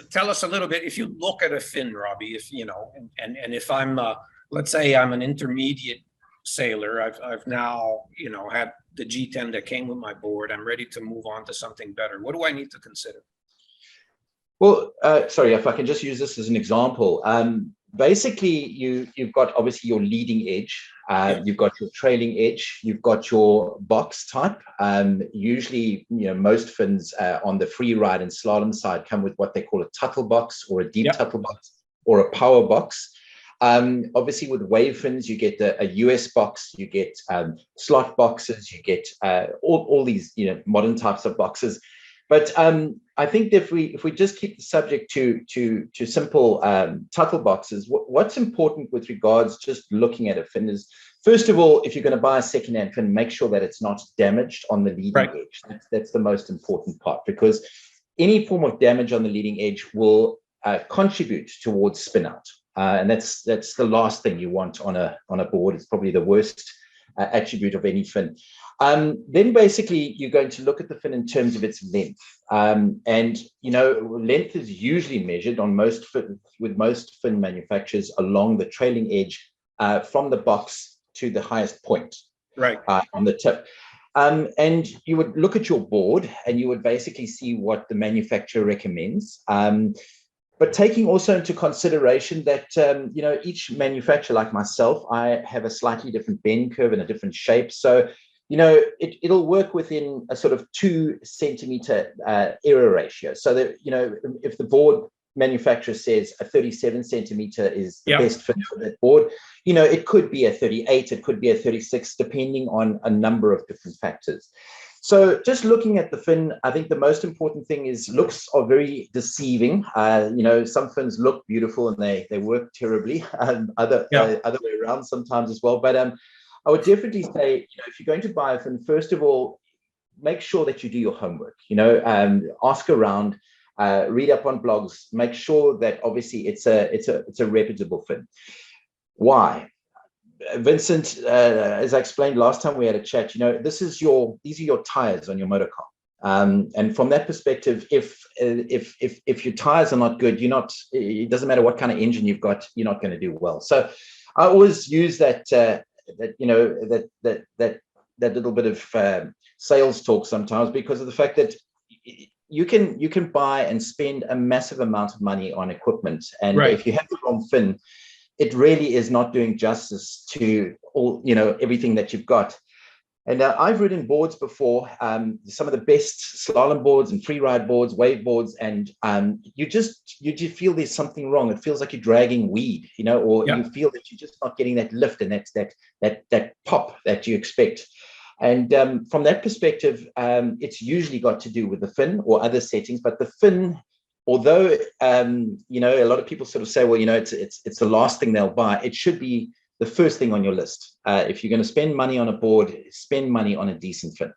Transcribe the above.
tell us a little bit. If you look at a fin, Robbie, if you know, and if I'm, let's say I'm an intermediate sailor, I've now, you know, had the G10 that came with my board. I'm ready to move on to something better. What do I need to consider? Well, sorry, if I can just use this as an example. Basically, you've got obviously your leading edge, you've got your trailing edge, you've got your box type. Usually, you know, most fins on the free ride and slalom side come with what they call a tuttle box or a deep tuttle box or a power box. Obviously, with wave fins, you get a US box, you get slot boxes, you get all these, you know, modern types of boxes. But I think if we just keep the subject to simple tuttle boxes, what's important with regards just looking at a fin is, first of all, if you're going to buy a second-hand fin, make sure that it's not damaged on the leading edge. That's the most important part, because any form of damage on the leading edge will contribute towards spin out, and that's the last thing you want on a board. It's probably the worst attribute of any fin. Then basically you're going to look at the fin in terms of its length, and you know, length is usually measured on most fin manufacturers along the trailing edge, from the box to the highest point on the tip. And you would look at your board and you would basically see what the manufacturer recommends, but taking also into consideration that, you know, each manufacturer, like myself, I have a slightly different bend curve and a different shape. So, you know, it'll work within a sort of 2 centimeter error ratio. So that, you know, if the board manufacturer says a 37 centimeter is the best fit for that board, you know, it could be a 38, it could be a 36, depending on a number of different factors. So just looking at the fin, I think the most important thing is looks are very deceiving. You know, some fins look beautiful and they work terribly, other way around sometimes as well. But I would definitely say, you know, if you're going to buy a fin, first of all, make sure that you do your homework. You know, ask around, read up on blogs, make sure that obviously it's a reputable fin. Why? Vincent, as I explained last time we had a chat, you know, these are your tires on your motor car. And from that perspective, if your tires are not good, it doesn't matter what kind of engine you've got, you're not going to do well. So I always use that little bit of sales talk sometimes, because of the fact that you can buy and spend a massive amount of money on equipment, and if you have the wrong fin, it really is not doing justice to all, you know, everything that you've got. And I've ridden boards before, some of the best slalom boards and free ride boards, wave boards, and you just feel there's something wrong. It feels like you're dragging weed, you know, or you feel that you're just not getting that lift and that pop that you expect. And from that perspective, it's usually got to do with the fin or other settings. But the fin, although you know, a lot of people sort of say, well, you know, it's the last thing they'll buy, it should be the first thing on your list. If you're going to spend money on a board, spend money on a decent fin.